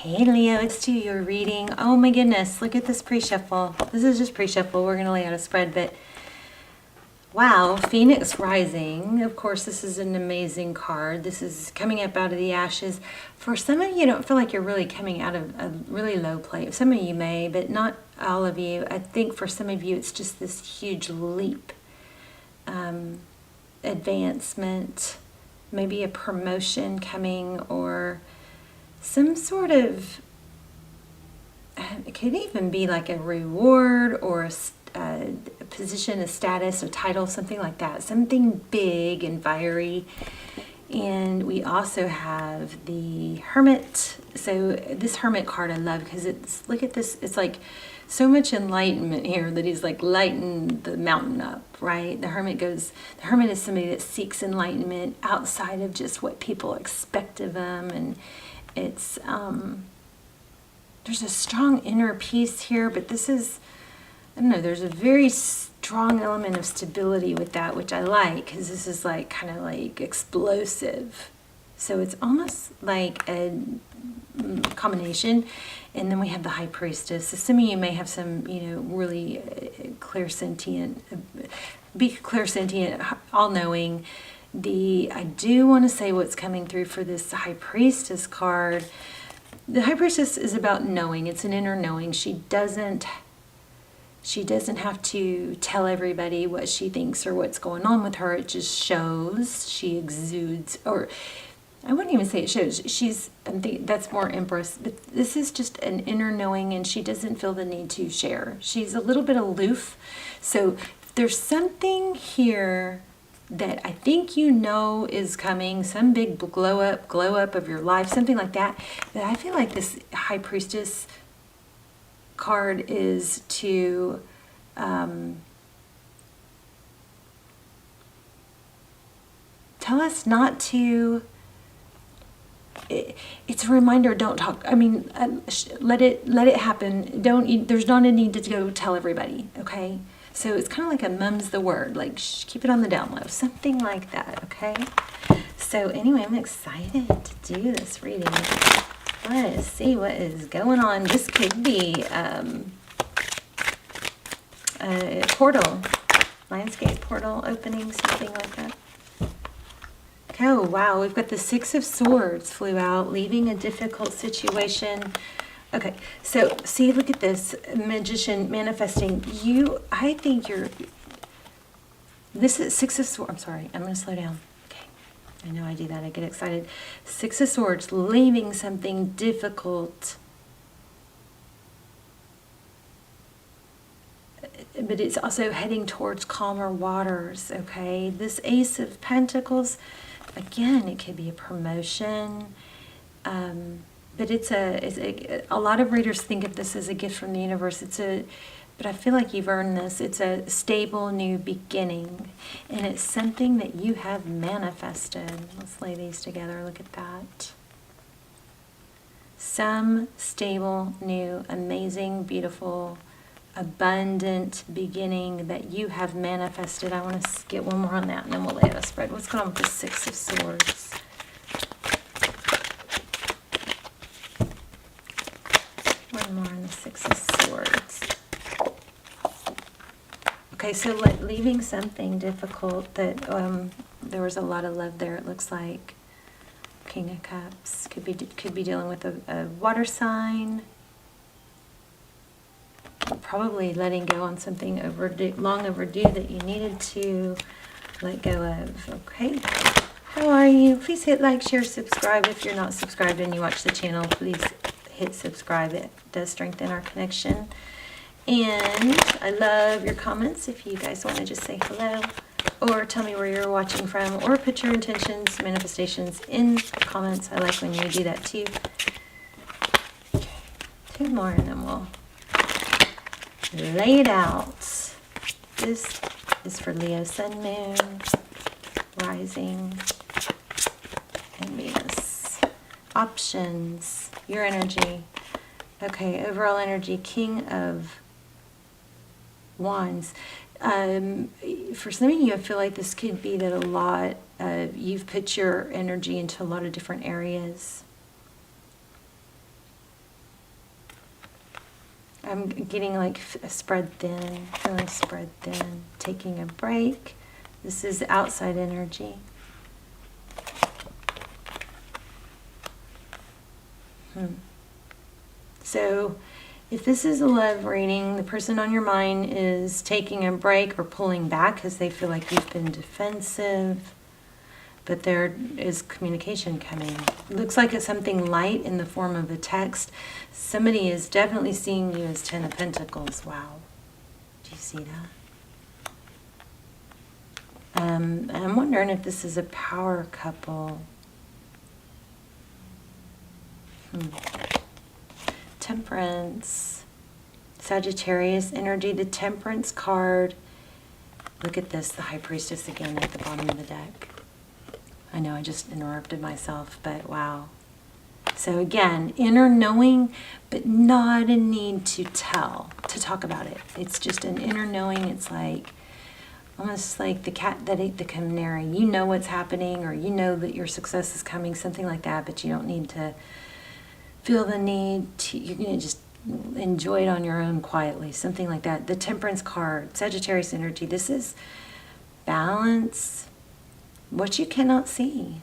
Hey Leo, it's to your reading. Oh my goodness, look at this pre-shuffle. This is just pre-shuffle. We're going to lay out a spread, but wow, Phoenix Rising. Of course, this is an amazing card. This is coming up out of the ashes. For some of you, don't feel like you're really coming out of a really low place. Some of you may, but not all of you. I think for some of you, it's just this huge leap, advancement, maybe a promotion coming, or some sort of, it could even be like a reward or a position, a status, a title, something like that. Something big and fiery. And we also have the Hermit. So this Hermit card I love because it's, look at this, it's like so much enlightenment here that he's like lighting the mountain up, right? The Hermit is somebody that seeks enlightenment outside of just what people expect of them. And it's, there's a strong inner peace here, but this is, I don't know, there's a very strong element of stability with that, which I like, because this is like kind of like explosive. So it's almost like a combination. And then we have the High Priestess. So some of you may have some, really clairsentient, all-knowing. I do want to say what's coming through for this High Priestess card. The High Priestess is about knowing. It's an inner knowing. She doesn't have to tell everybody what she thinks or what's going on with her. It just shows. She exudes, or I wouldn't even say it shows. That's more Empress. But this is just an inner knowing, and she doesn't feel the need to share. She's a little bit aloof. So there's something here that I think is coming, some big glow up of your life, something like that. But I feel like this High Priestess card is to tell us not to. It's a reminder. Don't talk. I mean, let it happen. There's not a need to go tell everybody. Okay. So it's kind of like a mum's the word, like keep it on the down low, something like that, okay? So anyway, I'm excited to do this reading. Let's see what is going on. This could be a portal, landscape portal opening, something like that. Oh, wow, we've got the Six of Swords flew out, leaving a difficult situation. Okay, so see, look at this, Magician manifesting. I think this is Six of Swords. I'm sorry, I'm going to slow down. Okay, I know I do that, I get excited. Six of Swords, leaving something difficult. But it's also heading towards calmer waters, okay? This Ace of Pentacles, again, it could be a promotion. But it's a lot of readers think of this as a gift from the universe. But I feel like you've earned this. It's a stable new beginning, and it's something that you have manifested. Let's lay these together. Look at that. Some stable, new, amazing, beautiful, abundant beginning that you have manifested. I want to get one more on that, and then we'll lay out a spread. What's going on with the Six of Swords? More on the Six of Swords. Okay, so leaving something difficult that there was a lot of love there. It looks like King of Cups could be dealing with a water sign. Probably letting go on something long overdue that you needed to let go of. Okay, how are you? Please hit like, share, subscribe. If you're not subscribed and you watch the channel, please hit subscribe. It does strengthen our connection. And I love your comments. If you guys want to just say hello or tell me where you're watching from, or put your intentions, manifestations in the comments. I like when you do that too. Okay, two more and then we'll lay it out. This is for Leo, Sun, Moon, Rising, and Venus. Options, your energy. Okay, overall energy, King of Wands. For some of you, I feel like this could be that you've put your energy into a lot of different areas. I'm getting like spread thin, feeling spread thin, taking a break. This is outside energy. So if this is a love reading, the person on your mind is taking a break or pulling back because they feel like you've been defensive, but there is communication coming. It looks like it's something light in the form of a text. Somebody is definitely seeing you as 10 of Pentacles. Wow. Do you see that? I'm wondering if this is a power couple. Temperance, Sagittarius energy, the Temperance card. Look at this, the High Priestess again at the bottom of the deck. I know I just interrupted myself, but wow. So again, inner knowing, but not a need to tell, to talk about it. It's just an inner knowing. It's like, almost like the cat that ate the canary. You know what's happening, or you know that your success is coming, something like that, but you don't need to feel the need to, you're going to just enjoy it on your own quietly, something like that. The Temperance card, Sagittarius energy, this is balance. What you cannot see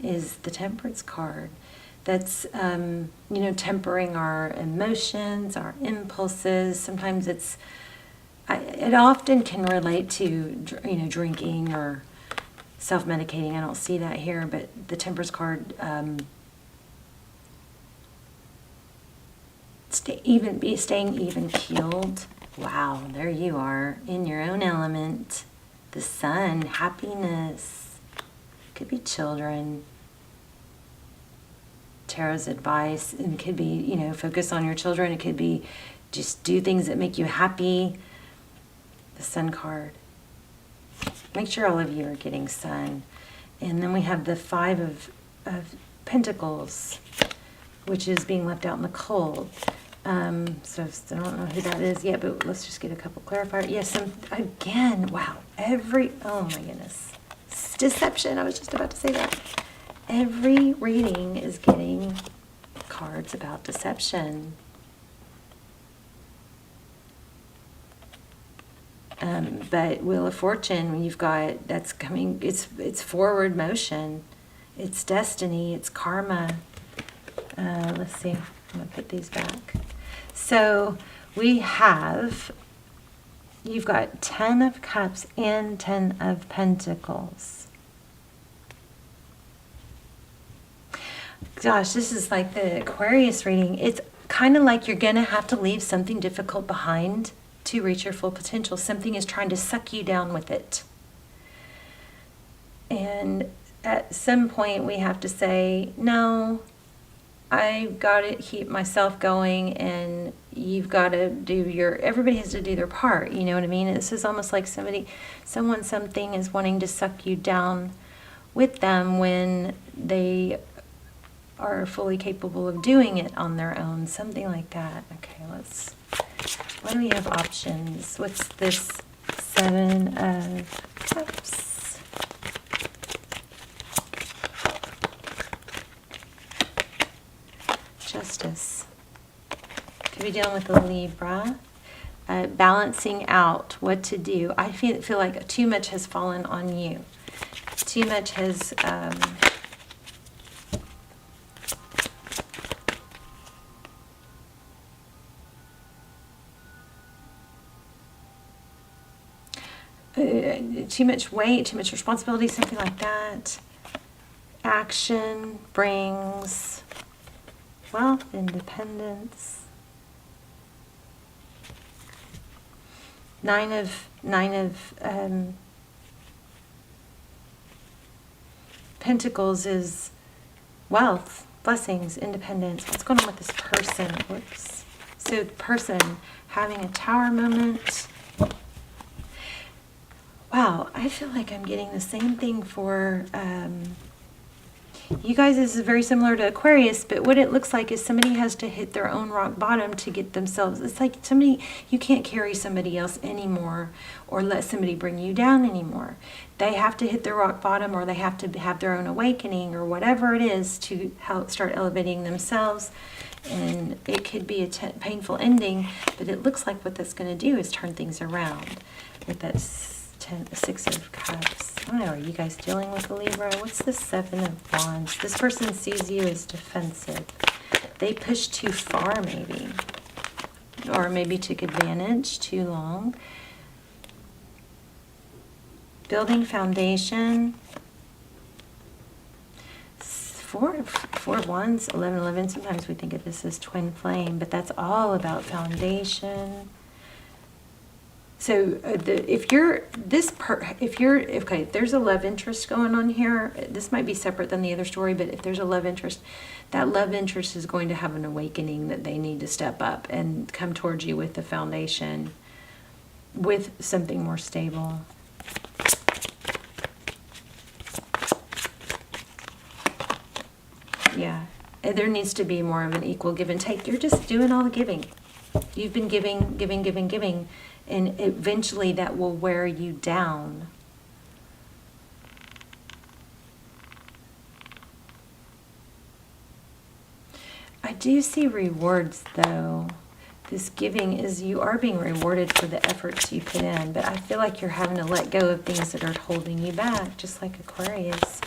is the Temperance card. That's, tempering our emotions, our impulses. Sometimes it often can relate to, drinking or self-medicating. I don't see that here, but the Temperance card, staying even keeled. Wow, there you are in your own element. The sun, happiness. Could be children. Tarot's advice, and it could be, focus on your children. It could be just do things that make you happy. The Sun card. Make sure all of you are getting sun. And then we have the Five of Pentacles, which is being left out in the cold. So I don't know who that is yet, but let's just get a couple clarifiers. Yes, again, wow. Oh my goodness. It's deception. I was just about to say that. Every reading is getting cards about deception. But Wheel of Fortune, when you've got, that's coming, it's forward motion. It's destiny, it's karma. Let's see, I'm going to put these back. So you've got 10 of Cups and 10 of Pentacles. Gosh, this is like the Aquarius reading. It's kind of like you're going to have to leave something difficult behind to reach your full potential. Something is trying to suck you down with it. And at some point we have to say, no, I've got to keep myself going, and you've got to everybody has to do their part. You know what I mean? This is almost like something is wanting to suck you down with them when they are fully capable of doing it on their own. Something like that. Okay, what do we have options? What's this? 7 of Cups. Justice. Could be dealing with a Libra. Balancing out what to do. I feel like too much has fallen on you. Too much has... too much weight, too much responsibility, something like that. Action brings wealth, independence. 9 of Pentacles is wealth, blessings, independence. What's going on with this person? Whoops. So the person having a Tower moment. Wow, I feel like I'm getting the same thing for you guys, this is very similar to Aquarius, but what it looks like is somebody has to hit their own rock bottom to get themselves. It's like somebody, you can't carry somebody else anymore or let somebody bring you down anymore. They have to hit their rock bottom, or they have to have their own awakening, or whatever it is, to help start elevating themselves. And it could be a painful ending, but it looks like what that's going to do is turn things around with that Six of Cups. I don't know, are you guys dealing with a Libra? What's the Seven of Wands? This person sees you as defensive. They pushed too far, maybe. Or maybe took advantage too long. Building foundation. Four of Wands, 11. Sometimes we think of this as twin flame, but that's all about foundation. So if there's a love interest going on here, this might be separate than the other story, but if there's a love interest, that love interest is going to have an awakening that they need to step up and come towards you with the foundation, with something more stable. Yeah, there needs to be more of an equal give and take. You're just doing all the giving. You've been giving. And eventually that will wear you down. I do see rewards, though. This giving is, you are being rewarded for the efforts you put in, but I feel like you're having to let go of things that are holding you back, just like Aquarius.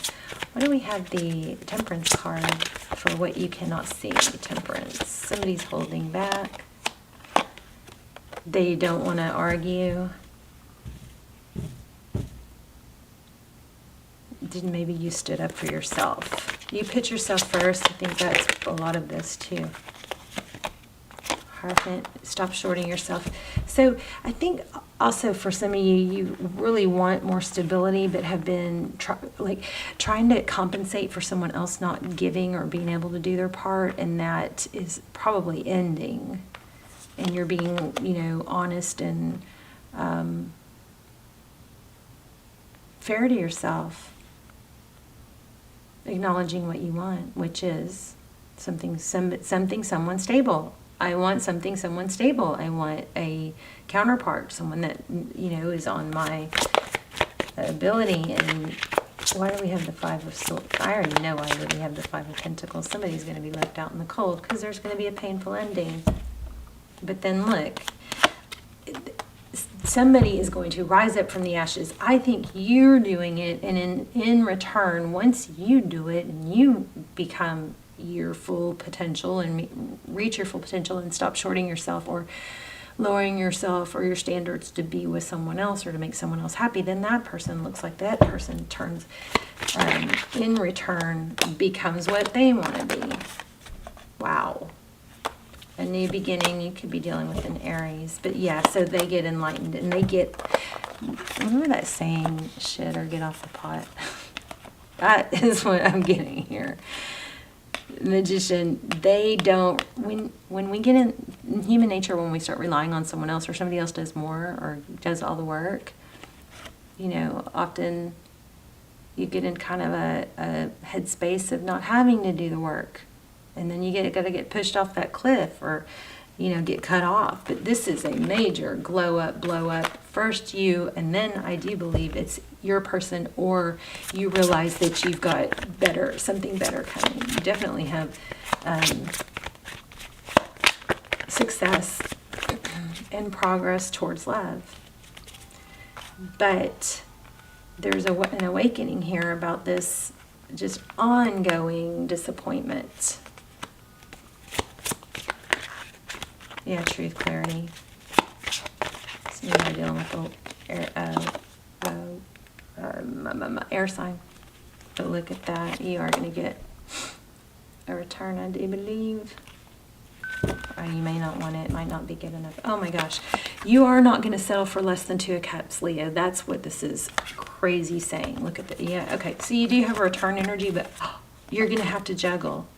Why do we have the Temperance card for what you cannot see? Temperance. Somebody's holding back. They don't want to argue. Maybe you stood up for yourself. You put yourself first. I think that's a lot of this too. Hierophant, stop shorting yourself. So I think also for some of you, you really want more stability, but have been trying to compensate for someone else not giving or being able to do their part, and that is probably ending. And you're being, honest and fair to yourself. Acknowledging what you want, which is something, someone stable. I want something, someone stable. I want a counterpart, someone that, is on my ability. And why do we have the Five of Swords? I already know why we have the Five of Pentacles. Somebody's going to be left out in the cold because there's going to be a painful ending. But then look, somebody is going to rise up from the ashes. I think you're doing it, and in return, once you do it and you become your full potential and reach your full potential and stop shorting yourself or lowering yourself or your standards to be with someone else or to make someone else happy, then that person looks like that person turns, in return, becomes what they want to be. Wow. A new beginning. You could be dealing with an Aries. But yeah, so they get enlightened and they get, remember that saying, shit or get off the pot? That is what I'm getting here. Magician, they don't, when we get in human nature, when we start relying on someone else or somebody else does more or does all the work, often you get in kind of a headspace of not having to do the work. And then you got to get pushed off that cliff or, get cut off. But this is a major glow up, blow up. First you, and then I do believe it's your person, or you realize that you've got something better coming. You definitely have success and progress towards love. But there's an awakening here about this just ongoing disappointment. Yeah, truth, clarity. So you're dealing with the air sign. But look at that. You are going to get a return, I do believe. Or you may not want it. It might not be good enough. Oh my gosh. You are not going to settle for less than 2 of Cups, Leo. That's what this is crazy saying. Look at that. Yeah, okay. So you do have a return energy, but you're going to have to juggle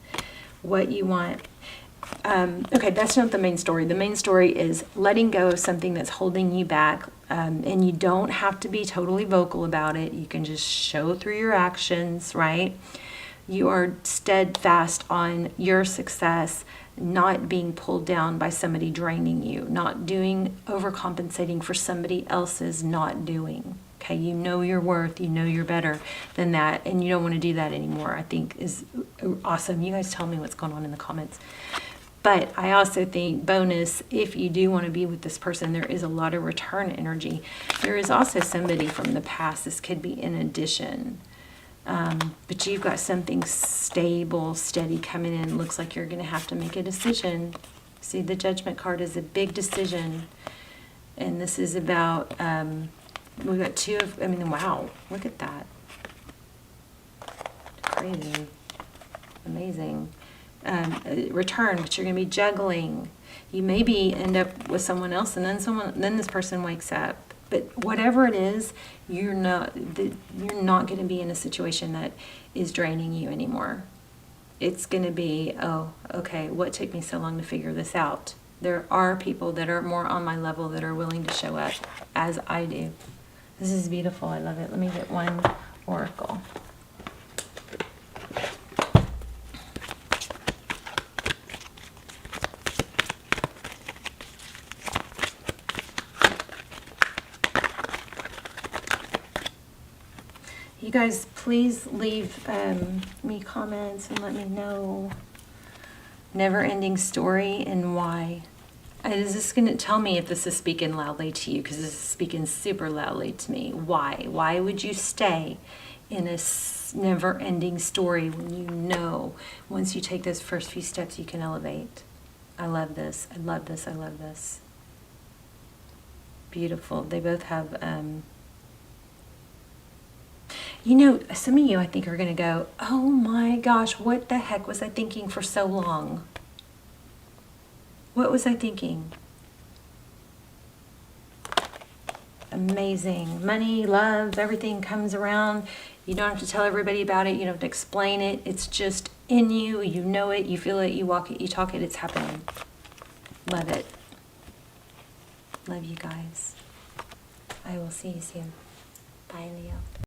what you want. Okay, that's not the main story. The main story is letting go of something that's holding you back, and you don't have to be totally vocal about it. You can just show through your actions, right? You are steadfast on your success, not being pulled down by somebody draining you, not doing overcompensating for somebody else's not doing. Okay, you know your worth, you know you're better than that, and you don't want to do that anymore, I think is awesome. You guys tell me what's going on in the comments. But I also think, bonus, if you do want to be with this person, there is a lot of return energy. There is also somebody from the past. This could be in addition. But you've got something stable, steady coming in. Looks like you're going to have to make a decision. See, the Judgment card is a big decision. And this is about, we've got two of, I mean, wow, look at that. Crazy. Amazing. Return, but you're going to be juggling. You maybe end up with someone else, and then this person wakes up. But whatever it is, you're not going to be in a situation that is draining you anymore. It's going to be, oh, okay, what took me so long to figure this out? There are people that are more on my level that are willing to show up as I do. This is beautiful. I love it. Let me get one oracle. You guys, please leave me comments and let me know. Never-ending story and why. Is this going to tell me if this is speaking loudly to you? Because this is speaking super loudly to me. Why? Why would you stay in a never-ending story when you know once you take those first few steps you can elevate? I love this. I love this. I love this. Beautiful. They both have... You know, some of you, I think, are going to go, oh my gosh, what the heck was I thinking for so long? What was I thinking? Amazing. Money, love, everything comes around. You don't have to tell everybody about it. You don't have to explain it. It's just in you. You know it. You feel it. You walk it. You talk it. It's happening. Love it. Love you guys. I will see you soon. Bye, Leo.